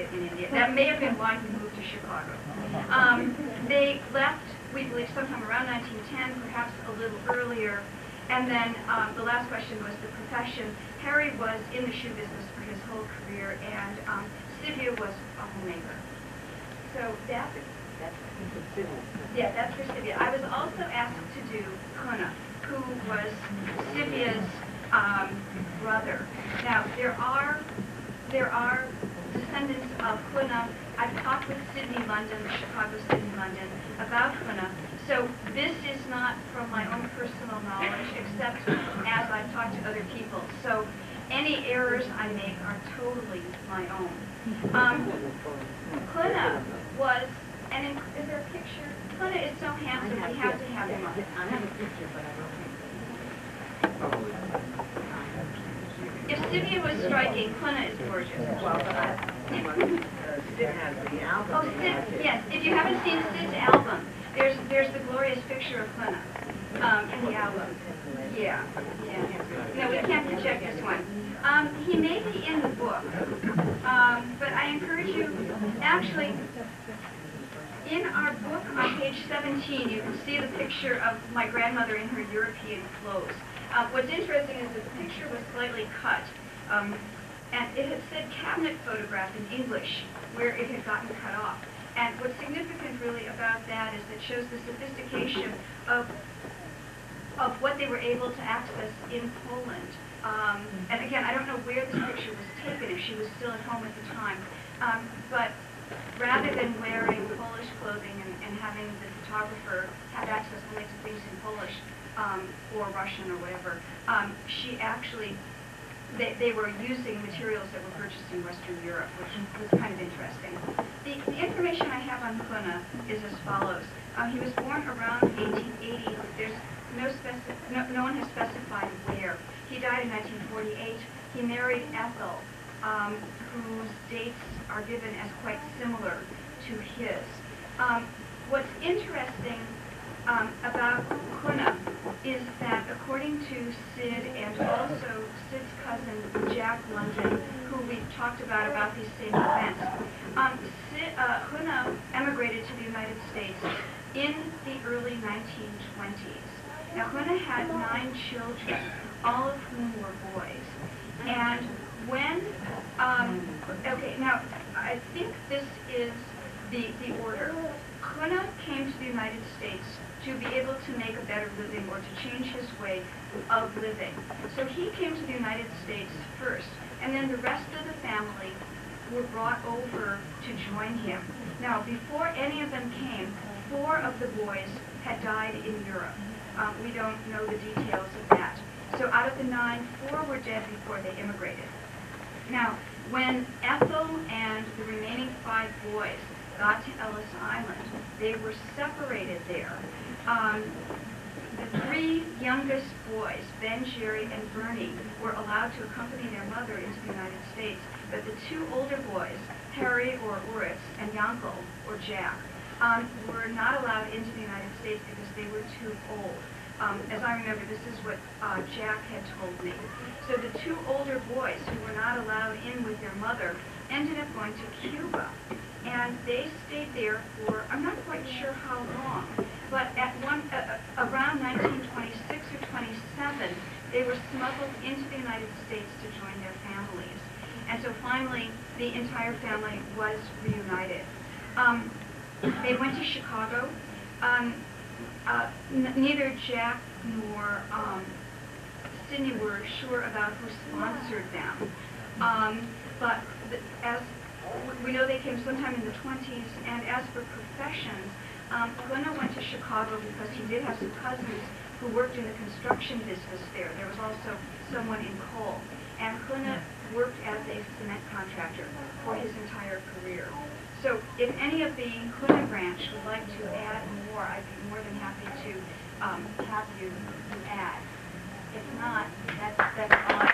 bit in India. That may have been why he moved to Chicago. They left, we believe, sometime around 1910, perhaps a little earlier. And then the last question was the profession. Harry was in the shoe business for his whole career, and Sylvia was a homemaker. So that's for Sylvia. I was also asked to do Kuna, who was Sylvia's brother. Now there are descendants of Kuna. I've talked with Sydney London, Chicago Sydney London, about Kuna. So this is not from my own personal knowledge, except as I've talked to other people. So any errors I make are totally my own. Kuna was, and is there a picture? Kuna is so handsome, we have to have him on. I have a picture, but I don't think. If Sylvia was striking, Kuna is gorgeous. Well, but Sid has the album. Oh, Sid, yes. If you haven't seen Sid's album, there's the glorious picture of Kuna in the album. Yeah. No, we can't project this one. He may be in the book, but I encourage you, actually, in our book on page 17, you can see the picture of my grandmother in her European clothes. What's interesting is that the picture was slightly cut, and it had said cabinet photograph in English, where it had gotten cut off. And what's significant really about that is it shows the sophistication of what they were able to access in Poland. And again, I don't know where this picture was taken, if she was still at home at the time. But rather than wearing Polish clothing and having the photographer have access only to things in Polish or Russian or whatever, she actually, they were using materials that were purchased in Western Europe, which was kind of interesting. The information I have on Kuna is as follows. He was born around 1880. There's no one has specified where. He died in 1948. He married Ethel, whose dates are given as quite similar to his. What's interesting about Kuna is that according to Sid and also Sid's cousin Jack London, who we've talked about these same events, Kuna emigrated to the United States in the early 1920s. Now Kuna had 9 children, all of whom were boys. And when, okay, now I think this is the order. Kuna came to the United States to be able to make a better living or to change his way of living. So he came to the United States first, and then the rest of the family were brought over to join him. Now, before any of them came, 4 of the boys had died in Europe. We don't know the details of that. So out of the 9, 4 were dead before they immigrated. Now, when Ethel and the remaining 5 boys got to Ellis Island, they were separated there. The 3 youngest boys, Ben, Jerry, and Bernie, were allowed to accompany their mother into the United States, but the 2 older boys, Harry or Uritz and Yankel or Jack, were not allowed into the United States because they were too old. As I remember, this is what Jack had told me. So the 2 older boys who were not allowed in with their mother ended up going to Cuba. And they stayed there for, I'm not quite sure how long, but at around 1926 or 27, they were smuggled into the United States to join their families. And so finally, the entire family was reunited. They went to Chicago. Neither Jack nor Sidney were sure about who sponsored them. But as we know, they came sometime in the 20s, and as for professions, Kuna went to Chicago because he did have some cousins who worked in the construction business there. There was also someone in coal. And Kuna worked as a cement contractor for his entire career. So if any of the Kuna branch would like to add more, I'd be more than happy to have you add. If not, that's all.